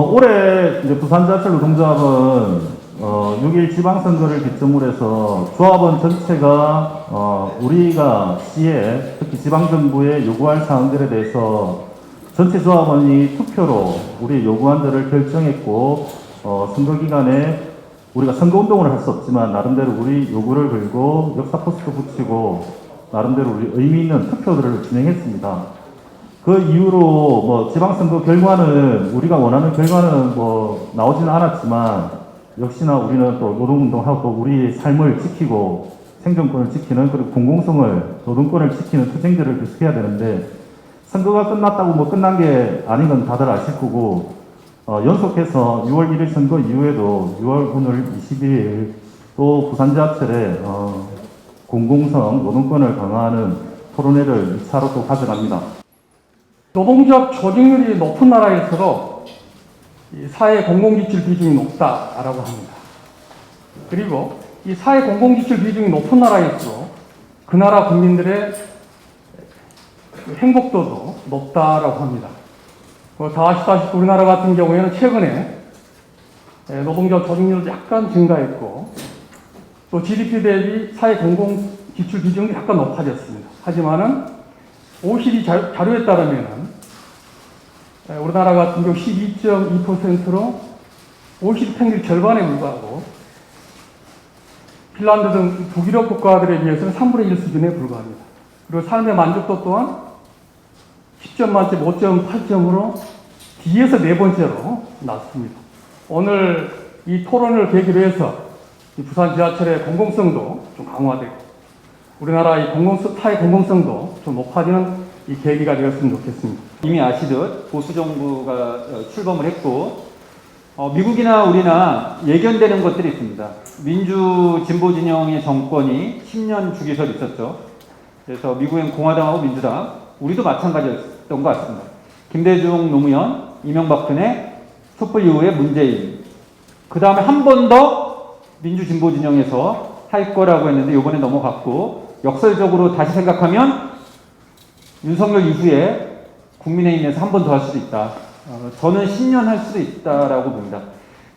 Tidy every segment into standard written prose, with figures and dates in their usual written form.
올해 이제 부산지하철 노동조합은 6일 지방선거를 기점으로 해서 조합원 전체가 우리가 시에 특히 지방정부에 요구할 사항들에 대해서 전체 조합원이 투표로 우리 요구안들을 결정했고 선거 기간에 우리가 선거운동을 할 수 없지만 나름대로 우리 요구를 걸고 역사 포스터 붙이고 나름대로 우리 의미 있는 투표들을 진행했습니다. 그 이후로 뭐 지방선거 결과는 우리가 원하는 결과는 뭐 나오지는 않았지만 역시나 우리는 또 노동운동하고 우리의 삶을 지키고 생존권을 지키는 그리고 공공성을 노동권을 지키는 투쟁들을 계속해야 되는데 선거가 끝났다고 뭐 끝난 게 아닌 건 다들 아실 거고 연속해서 6월 1일 선거 이후에도 6월 오늘 22일 또 부산지하철에 공공성 노동권을 강화하는 토론회를 2차로 또 가져갑니다. 노동조합 조직률이 높은 나라일수록 이 사회 공공지출 비중이 높다라고 합니다. 그리고 이 사회 공공지출 비중이 높은 나라일수록 그 나라 국민들의 행복도도 높다라고 합니다. 다 아시다시피 우리나라 같은 경우에는 최근에 노동조합 조직률도 약간 증가했고 또 GDP 대비 사회 공공지출 비중이 약간 높아졌습니다. 하지만은 OECD 자료에 따르면은 우리나라 같은 경우 12.2%로 OECD 평균 절반에 불과하고 핀란드 등 북유럽 국가들에 비해서는 3분의 1 수준에 불과합니다. 그리고 삶의 만족도 또한 10점 만점 5.8점으로 뒤에서 네 번째로 낮습니다. 오늘 이 토론을 계기로 해서 이 부산 지하철의 공공성도 좀 강화되고 우리나라의 사회 공공성도 좀 높아지는 이 계기가 되었으면 좋겠습니다. 이미 아시듯 보수 정부가 출범을 했고 미국이나 우리나 예견되는 것들이 있습니다. 민주 진보 진영의 정권이 10년 주기설이 있었죠. 그래서 미국엔 공화당하고 민주당, 우리도 마찬가지였던 것 같습니다. 김대중 노무현, 이명박근혜, 촛불 이후에 문재인. 그 다음에 한 번 더 민주 진보 진영에서 할 거라고 했는데 이번에 넘어갔고 역설적으로 다시 생각하면 윤석열 이후에 국민의힘에서 한 번 더 할 수도 있다. 저는 10년 할 수도 있다라고 봅니다.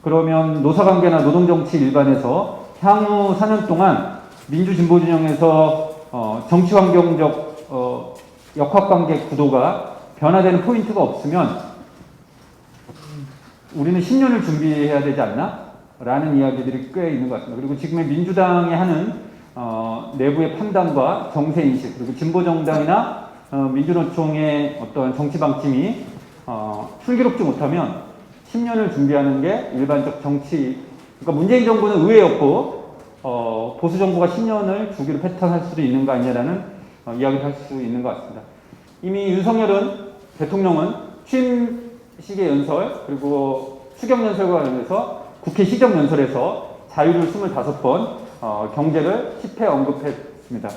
그러면 노사관계나 노동정치 일반에서 향후 4년 동안 민주진보진영에서 정치환경적 역학관계 구도가 변화되는 포인트가 없으면 우리는 10년을 준비해야 되지 않나? 라는 이야기들이 꽤 있는 것 같습니다. 그리고 지금의 민주당이 하는 내부의 판단과 정세인식, 그리고 진보정당이나 민주노총의 어떤 정치 방침이 슬기롭지 못하면 10년을 준비하는 게 일반적 정치, 그러니까 문재인 정부는 의외였고 보수 정부가 10년을 주기로 패턴할 수도 있는 거 아니냐라는 이야기를 할 수 있는 것 같습니다. 이미 윤석열은 대통령은 취임식의 연설 그리고 추경연설과 관련해서 국회 시정연설에서 자유를 25번, 경제를 10회 언급했습니다.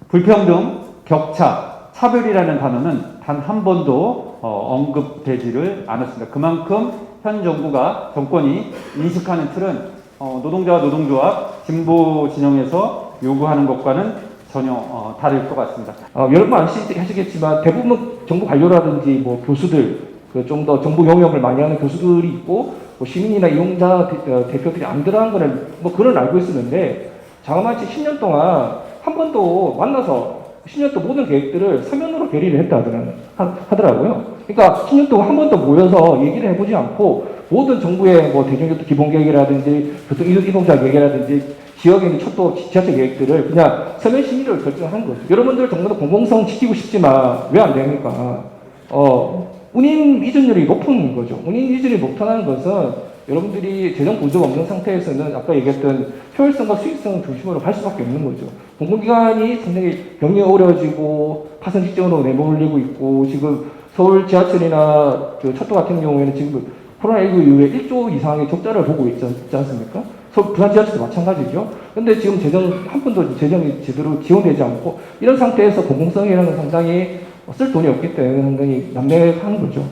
불평등, 격차, 차별이라는 단어는 단 한 번도 언급되지를 않았습니다. 그만큼 현 정권이 인식하는 틀은 노동자와 노동조합, 진보 진영에서 요구하는 것과는 전혀 다를 것 같습니다. 여러분 아시겠지만 대부분 정부 관료라든지 뭐 교수들, 좀 더 정부 영역을 많이 하는 교수들이 있고 뭐 시민이나 이용자 대표들이 안 들어간 거는 뭐 그런 알고 있었는데 장마치 10년 동안 한 번도 만나서 10년 동안 모든 계획들을 서면으로 결의를 했다 하더라고요. 그러니까 10년 동안 한 번도 모여서 얘기를 해보지 않고 모든 정부의 뭐 대중교통 기본 계획이라든지 교통 이동자 계획이라든지 지역에 있는 철도 지하철 계획들을 그냥 서면 심의를 결정한 거죠. 여러분들 정부도 공공성 지키고 싶지만 왜 안 됩니까? 운임 이전율이 높은 거죠. 운임 이전율이 높다는 것은 여러분들이 재정 구조가 없는 상태에서는 아까 얘기했던 효율성과 수익성 중심으로 갈 수밖에 없는 거죠. 공공기관이 상당히 경영이 어려워지고 파산 직전으로 내몰리고 있고 지금 서울 지하철이나 철도 같은 경우에는 지금 코로나19 이후에 1조 이상의 적자를 보고 있지 않습니까? 부산 지하철도 마찬가지죠. 근데 지금 한 번도 재정이 제대로 지원되지 않고 이런 상태에서 공공성이라는 건 상당히 쓸 돈이 없기 때문에 상당히 난감한 거죠.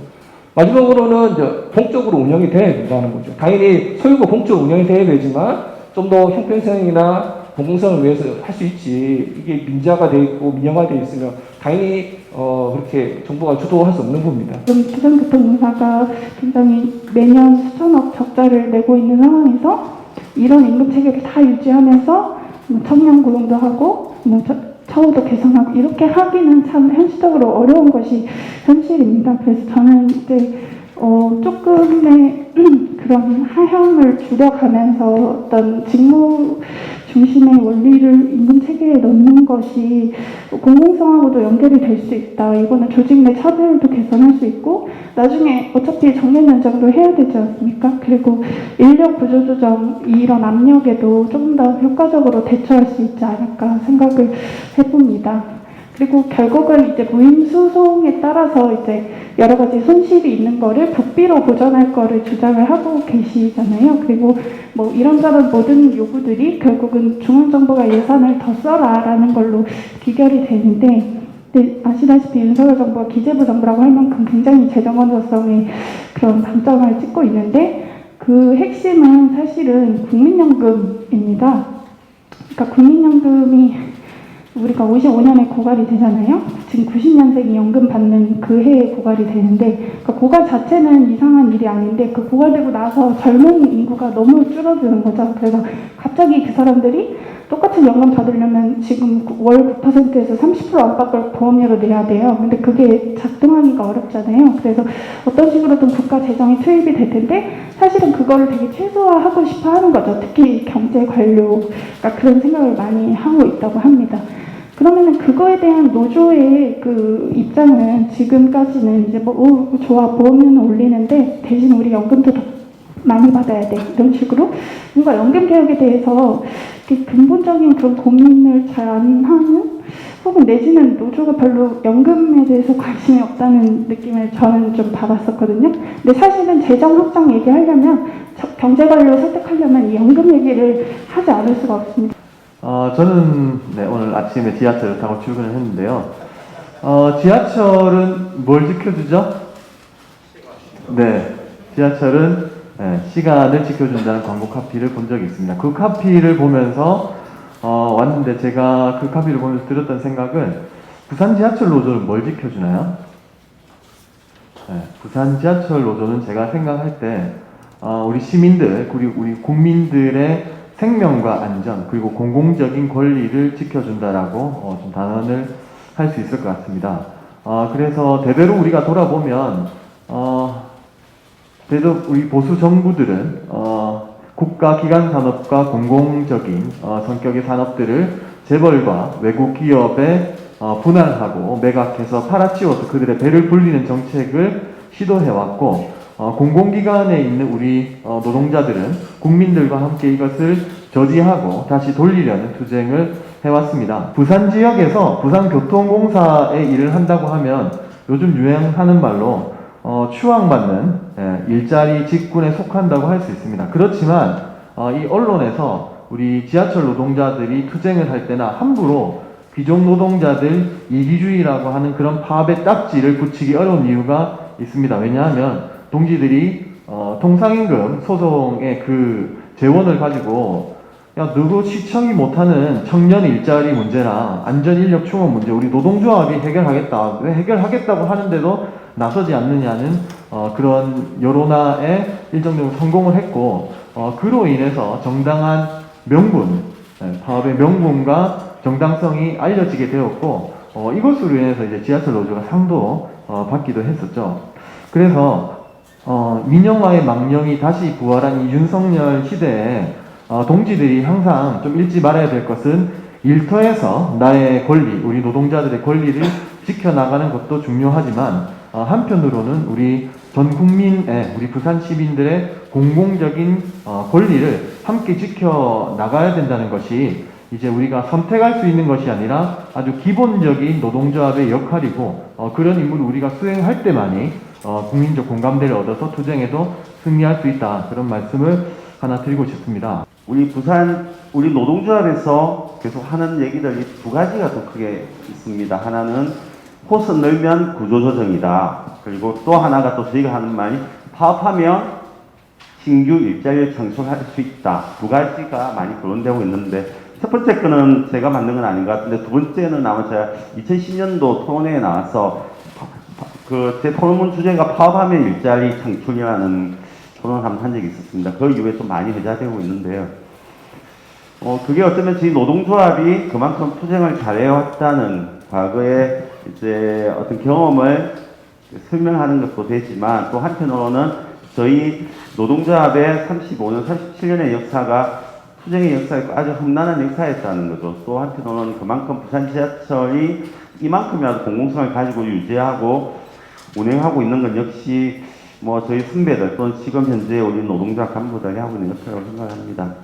마지막으로는 이제 공적으로 운영이 돼야 된다는 거죠. 당연히 소유가 공적으로 운영이 돼야 되지만 좀 더 형평성이나 공공성을 위해서 할 수 있지. 이게 민자가 돼 있고 민영화돼 있으면 당연히 그렇게 정부가 주도할 수 없는 겁니다. 지금 부산교통공사가 굉장히 매년 수천억 적자를 내고 있는 상황에서 이런 임금 체계를 다 유지하면서 뭐 청년 고용도 하고 뭐 처우도 개선하고 이렇게 하기는 참 현실적으로 어려운 것이 현실입니다. 그래서 저는 이제 조금의 그런 하향을 줄여가면서 어떤 직무 중심의 원리를 임금 체계에 넣는 것이 공공성하고도 연결이 될 수 있다. 이거는 조직 내 차별도 개선할 수 있고 나중에 어차피 정년 연장도 해야 되지 않습니까? 그리고 인력 구조 조정 이런 압력에도 조금 더 효과적으로 대처할 수 있지 않을까 생각을 해봅니다. 그리고 결국은 이제 무임 수송에 따라서 이제 여러 가지 손실이 있는 거를 국비로 보전할 거를 주장을 하고 계시잖아요. 그리고 뭐 이런저런 모든 요구들이 결국은 중앙정부가 예산을 더 써라라는 걸로 귀결이 되는데, 근데 아시다시피 윤석열 정부가 기재부 정부라고 할 만큼 굉장히 재정 건전성의 그런 방점을 찍고 있는데 그 핵심은 사실은 국민연금입니다. 그러니까 국민연금이 우리가 55년에 고갈이 되잖아요. 지금 90년생이 연금 받는 그 해에 고갈이 되는데 그러니까 고갈 자체는 이상한 일이 아닌데 그 고갈되고 나서 젊은 인구가 너무 줄어드는 거죠. 그래서 갑자기 그 사람들이 똑같은 연금 받으려면 지금 월 9%에서 30% 안팎을 보험료로 내야 돼요. 근데 그게 작동하기가 어렵잖아요. 그래서 어떤 식으로든 국가 재정이 투입이 될 텐데 사실은 그거를 되게 최소화하고 싶어 하는 거죠. 특히 경제 관료가 그런 생각을 많이 하고 있다고 합니다. 그러면은 그거에 대한 노조의 그 입장은 지금까지는 이제 뭐 좋아 보험료는 올리는데 대신 우리 연금도 더 많이 받아야 돼 이런 식으로 뭔가 연금 개혁에 대해서 근본적인 그런 고민을 잘 안 하는 혹은 내지는 노조가 별로 연금에 대해서 관심이 없다는 느낌을 저는 좀 받았었거든요. 근데 사실은 재정 확장 얘기하려면 경제 관료 설득하려면 이 연금 얘기를 하지 않을 수가 없습니다. 저는 오늘 아침에 지하철을 타고 출근을 했는데요. 지하철은 뭘 지켜주죠? 네, 지하철은 시간을 지켜준다는 광고 카피를 본 적이 있습니다. 그 카피를 보면서 왔는데 제가 그 카피를 보면서 들었던 생각은 부산 지하철 노조는 뭘 지켜주나요? 부산 지하철 노조는 제가 생각할 때 우리 시민들 그리고 우리 국민들의 생명과 안전 그리고 공공적인 권리를 지켜준다라고 좀 단언을 할 수 있을 것 같습니다. 그래서 대대로 우리가 돌아보면 대도 우리 보수 정부들은 국가 기관 산업과 공공적인 성격의 산업들을 재벌과 외국 기업에 분할하고 매각해서 팔아치워서 그들의 배를 불리는 정책을 시도해왔고 공공기관에 있는 우리 노동자들은 국민들과 함께 이것을 저지하고 다시 돌리려는 투쟁을 해왔습니다. 부산 지역에서 부산교통공사에 일을 한다고 하면 요즘 유행하는 말로 추앙받는 일자리 직군에 속한다고 할 수 있습니다. 그렇지만 이 언론에서 우리 지하철 노동자들이 투쟁을 할 때나 함부로 귀족 노동자들 이기주의라고 하는 그런 파업의 딱지를 붙이기 어려운 이유가 있습니다. 왜냐하면 동지들이 통상임금 소송의 그 재원을 가지고 야 누구 시청이 못하는 청년 일자리 문제나 안전인력 충원 문제 우리 노동조합이 해결하겠다. 왜 해결하겠다고 하는데도 나서지 않느냐는 그런 여론화에 일정 정도 성공을 했고 그로 인해서 정당한 명분, 파업의 명분과 정당성이 알려지게 되었고 이것으로 인해서 이제 지하철 노조가 상도 받기도 했었죠. 그래서 민영화의 망령이 다시 부활한 이 윤석열 시대에 동지들이 항상 좀 잊지 말아야 될 것은 일터에서 나의 권리, 우리 노동자들의 권리를 지켜나가는 것도 중요하지만 한편으로는 우리 전 국민의, 우리 부산 시민들의 공공적인 권리를 함께 지켜나가야 된다는 것이 이제 우리가 선택할 수 있는 것이 아니라 아주 기본적인 노동조합의 역할이고 그런 임무를 우리가 수행할 때만이 국민적 공감대를 얻어서 투쟁에도 승리할 수 있다. 그런 말씀을 하나 드리고 싶습니다. 우리 노동조합에서 계속 하는 얘기들이 두 가지가 더 크게 있습니다. 하나는 호선 늘면 구조조정이다. 그리고 또 하나가 또 저희가 하는 말이 파업하면 신규 일자리를 창출할 수 있다. 두 가지가 많이 거론되고 있는데 첫 번째 거는 제가 만든 건 아닌 것 같은데 두 번째는 아마 제가 2010년도 토론회에 나와서 제 토론문 주제가 파업하면 일자리 창출이라는 토론을 한번 한 적이 있었습니다. 그 이후에 좀 많이 회자되고 있는데요. 그게 어쩌면 저희 노동조합이 그만큼 투쟁을 잘해왔다는 과거의 이제 어떤 경험을 설명하는 것도 되지만 또 한편으로는 저희 노동조합의 35년, 37년의 역사가 투쟁의 역사였고 아주 험난한 역사였다는 거죠. 또 한편으로는 그만큼 부산 지하철이 이만큼이라도 공공성을 가지고 유지하고 운행하고 있는 건 역시 뭐 저희 선배들 또는 지금 현재 우리 노동조합 간부들이 하고 있는 역사라고 생각합니다.